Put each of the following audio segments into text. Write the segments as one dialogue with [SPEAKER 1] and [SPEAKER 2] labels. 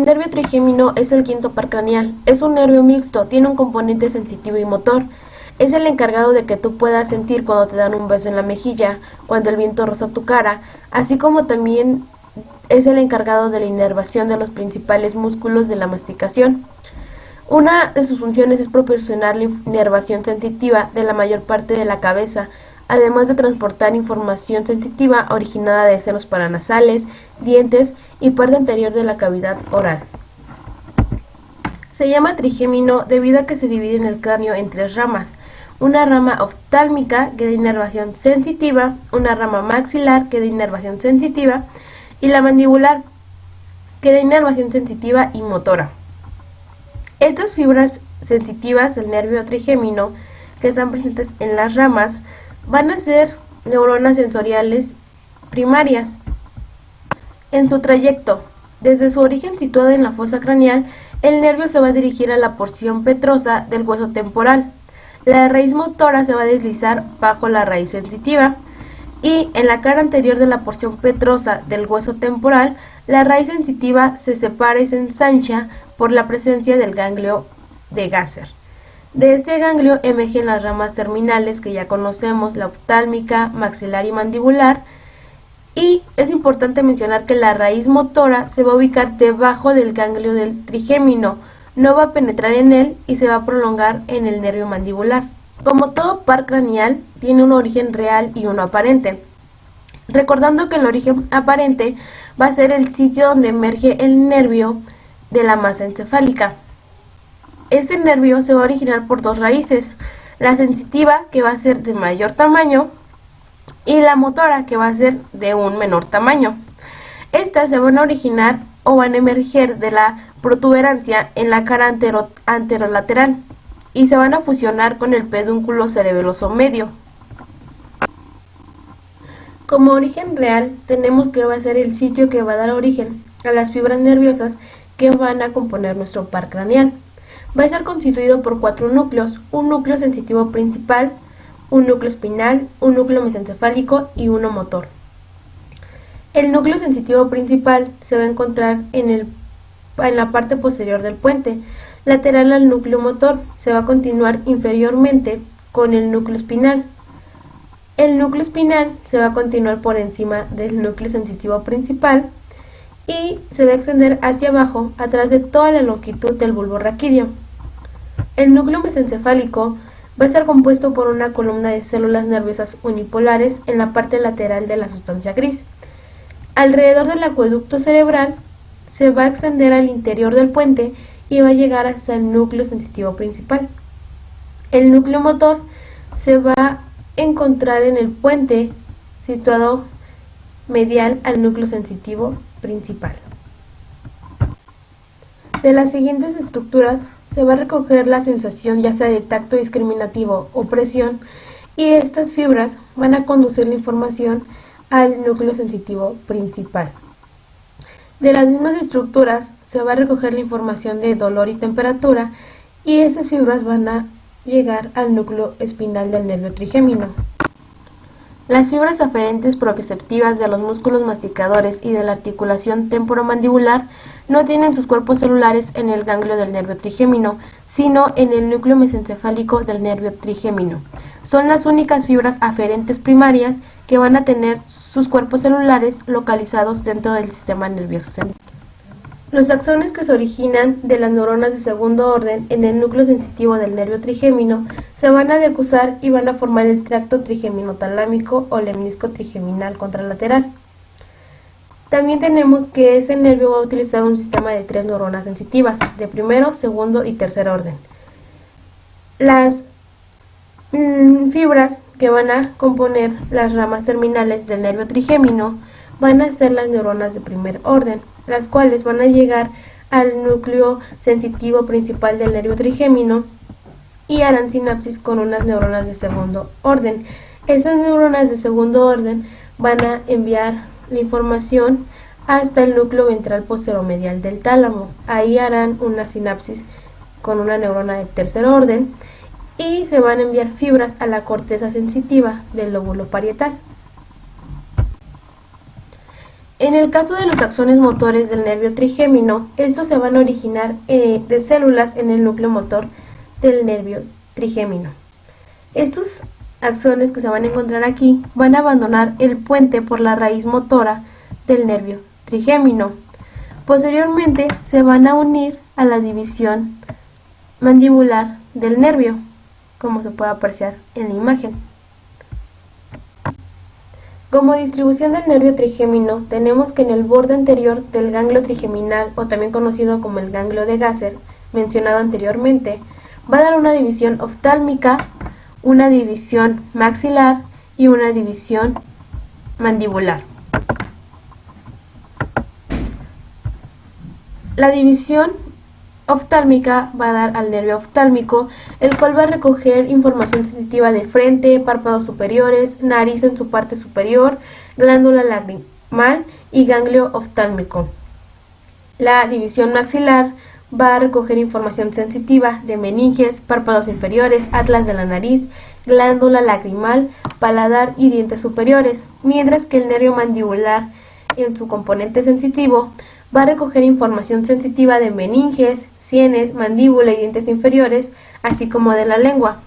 [SPEAKER 1] El nervio trigémino es el quinto par craneal. Es un nervio mixto, tiene un componente sensitivo y motor. Es el encargado de que tú puedas sentir cuando te dan un beso en la mejilla, cuando el viento roza tu cara, así como también es el encargado de la inervación de los principales músculos de la masticación. Una de sus funciones es proporcionar la inervación sensitiva de la mayor parte de la cabeza, además de transportar información sensitiva originada de senos paranasales, dientes y parte anterior de la cavidad oral. Se llama trigémino debido a que se divide en el cráneo en tres ramas: una rama oftálmica que da inervación sensitiva, una rama maxilar que da inervación sensitiva y la mandibular que da inervación sensitiva y motora. Estas fibras sensitivas del nervio trigémino que están presentes en las ramas van a ser neuronas sensoriales primarias. En su trayecto, desde su origen situado en la fosa craneal, el nervio se va a dirigir a la porción petrosa del hueso temporal. La raíz motora se va a deslizar bajo la raíz sensitiva y en la cara anterior de la porción petrosa del hueso temporal, la raíz sensitiva se separa y se ensancha por la presencia del ganglio de Gasser. De este ganglio emergen las ramas terminales que ya conocemos, la oftálmica, maxilar y mandibular, y es importante mencionar que la raíz motora se va a ubicar debajo del ganglio del trigémino, no va a penetrar en él y se va a prolongar en el nervio mandibular. Como todo par craneal, tiene un origen real y uno aparente. Recordando que el origen aparente va a ser el sitio donde emerge el nervio de la masa encefálica. Ese nervio se va a originar por dos raíces: la sensitiva, que va a ser de mayor tamaño, y la motora, que va a ser de un menor tamaño. Estas se van a originar o van a emerger de la protuberancia en la cara anterolateral y se van a fusionar con el pedúnculo cerebeloso medio. Como origen real, tenemos que va a ser el sitio que va a dar origen a las fibras nerviosas que van a componer nuestro par craneal. Va a ser constituido por 4 núcleos: un núcleo sensitivo principal, un núcleo espinal, un núcleo mesencefálico y uno motor. El núcleo sensitivo principal se va a encontrar en la parte posterior del puente, lateral al núcleo motor. Se va a continuar inferiormente con el núcleo espinal. El núcleo espinal se va a continuar por encima del núcleo sensitivo principal y se va a extender hacia abajo a través de toda la longitud del bulbo raquídeo. El núcleo mesencefálico va a estar compuesto por una columna de células nerviosas unipolares en la parte lateral de la sustancia gris. Alrededor del acueducto cerebral se va a extender al interior del puente y va a llegar hasta el núcleo sensitivo principal. El núcleo motor se va a encontrar en el puente situado medial al núcleo sensitivo principal. De las siguientes estructuras se va a recoger la sensación ya sea de tacto discriminativo o presión, y estas fibras van a conducir la información al núcleo sensitivo principal. De las mismas estructuras se va a recoger la información de dolor y temperatura, y estas fibras van a llegar al núcleo espinal del nervio trigémino. Las fibras aferentes proprioceptivas de los músculos masticadores y de la articulación temporomandibular no tienen sus cuerpos celulares en el ganglio del nervio trigémino, sino en el núcleo mesencefálico del nervio trigémino. Son las únicas fibras aferentes primarias que van a tener sus cuerpos celulares localizados dentro del sistema nervioso central. Los axones que se originan de las neuronas de segundo orden en el núcleo sensitivo del nervio trigémino se van a decusar y van a formar el tracto trigémino-talámico o lemnisco trigeminal contralateral. También tenemos que ese nervio va a utilizar un sistema de 3 neuronas sensitivas, de primero, segundo y tercer orden. Las fibras que van a componer las ramas terminales del nervio trigémino van a ser las neuronas de primer orden, las cuales van a llegar al núcleo sensitivo principal del nervio trigémino y harán sinapsis con unas neuronas de segundo orden. Esas neuronas de segundo orden van a enviar la información hasta el núcleo ventral posteromedial del tálamo. Ahí harán una sinapsis con una neurona de tercer orden y se van a enviar fibras a la corteza sensitiva del lóbulo parietal. En el caso de los axones motores del nervio trigémino, estos se van a originar de células en el núcleo motor del nervio trigémino. Estos axones que se van a encontrar aquí van a abandonar el puente por la raíz motora del nervio trigémino. Posteriormente se van a unir a la división mandibular del nervio, como se puede apreciar en la imagen. Como distribución del nervio trigémino, tenemos que en el borde anterior del ganglio trigeminal, o también conocido como el ganglio de Gasser, mencionado anteriormente, va a dar una división oftálmica, una división maxilar y una división mandibular. La división oftálmica va a dar al nervio oftálmico, el cual va a recoger información sensitiva de frente, párpados superiores, nariz en su parte superior, glándula lagrimal y ganglio oftálmico. La división maxilar va a recoger información sensitiva de meninges, párpados inferiores, atlas de la nariz, glándula lagrimal, paladar y dientes superiores, mientras que el nervio mandibular en su componente sensitivo va a recoger información sensitiva de meninges, sienes, mandíbula y dientes inferiores, así como de la lengua.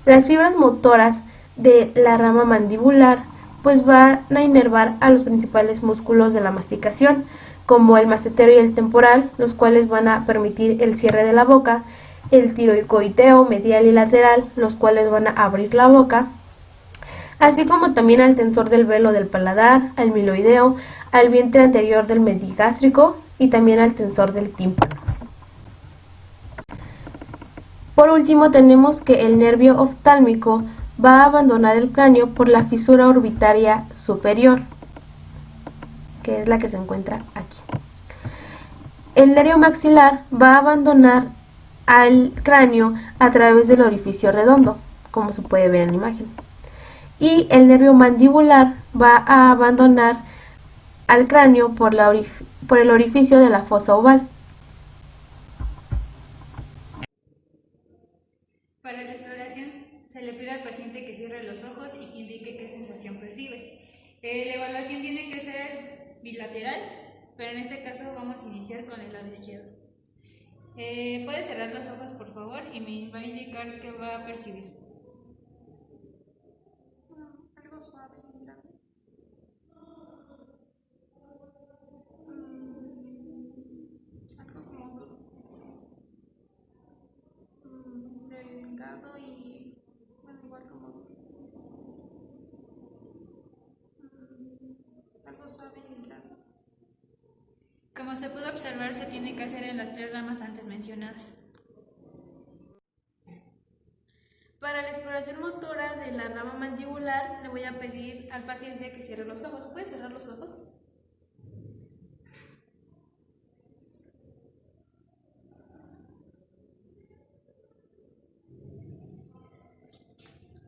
[SPEAKER 1] Las fibras motoras de la rama mandibular pues van a inervar a los principales músculos de la masticación, como el macetero y el temporal, los cuales van a permitir el cierre de la boca, el tiroicoideo medial y lateral, los cuales van a abrir la boca, así como también al tensor del velo del paladar, al miloideo, al vientre anterior del medigástrico y también al tensor del tímpano. Por último, tenemos que el nervio oftálmico va a abandonar el cráneo por la fisura orbitaria superior, que es la que se encuentra aquí. El nervio maxilar va a abandonar al cráneo a través del orificio redondo, como se puede ver en la imagen. Y el nervio mandibular va a abandonar al cráneo por el orificio de la fosa oval.
[SPEAKER 2] Para la exploración se le pide al paciente que cierre los ojos y que indique qué sensación percibe. La evaluación tiene que ser bilateral, pero en este caso vamos a iniciar con el lado izquierdo. Puede cerrar los ojos por favor y me va a indicar qué va a percibir.
[SPEAKER 3] Algo suave y grave. Algo como duro. Delgado y bueno, igual como duro. Algo suave y grave.
[SPEAKER 2] Como se pudo observar, se tiene que hacer en las 3 ramas antes mencionadas.
[SPEAKER 1] Para la exploración motora de la rama mandibular, le voy a pedir al paciente que cierre los ojos. ¿Puede cerrar los ojos?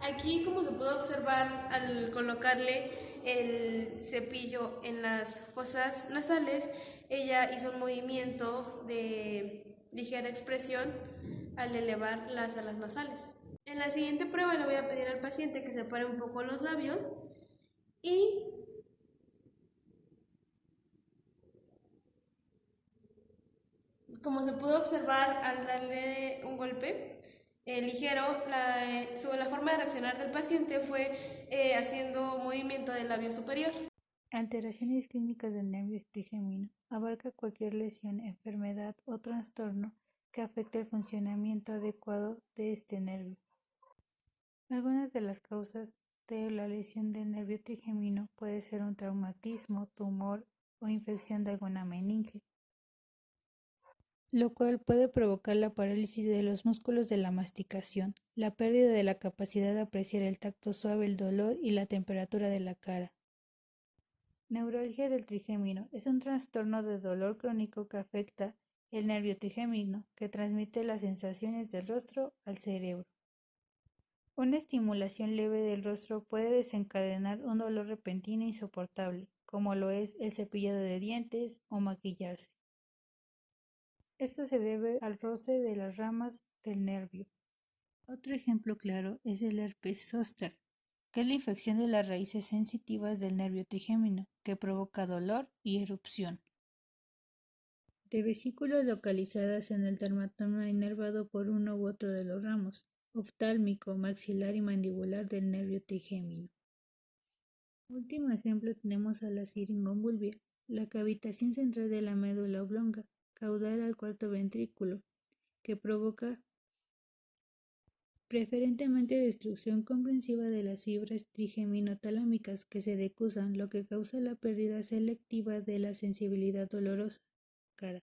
[SPEAKER 1] Aquí, como se puede observar al colocarle el cepillo en las fosas nasales, ella hizo un movimiento de ligera expresión al elevar las alas nasales. En la siguiente prueba le voy a pedir al paciente que separe un poco los labios y como se pudo observar al darle un golpe ligero, la forma de reaccionar del paciente fue haciendo movimiento del labio superior.
[SPEAKER 4] Alteraciones clínicas del nervio trigémino abarca cualquier lesión, enfermedad o trastorno que afecte el funcionamiento adecuado de este nervio. Algunas de las causas de la lesión del nervio trigémino puede ser un traumatismo, tumor o infección de alguna meninge, lo cual puede provocar la parálisis de los músculos de la masticación, la pérdida de la capacidad de apreciar el tacto suave, el dolor y la temperatura de la cara. Neuralgia del trigémino es un trastorno de dolor crónico que afecta el nervio trigémino, que transmite las sensaciones del rostro al cerebro. Una estimulación leve del rostro puede desencadenar un dolor repentino insoportable, como lo es el cepillado de dientes o maquillarse. Esto se debe al roce de las ramas del nervio. Otro ejemplo claro es el herpes zóster, que es la infección de las raíces sensitivas del nervio trigémino, que provoca dolor y erupción. De vesículas localizadas en el dermatoma inervado por uno u otro de los ramos, oftálmico, maxilar y mandibular del nervio trigémino. Último ejemplo tenemos a la siringobulbia, la cavitación central de la médula oblonga, caudal al cuarto ventrículo, que provoca preferentemente destrucción comprensiva de las fibras trigémino-talámicas que se decusan, lo que causa la pérdida selectiva de la sensibilidad dolorosa.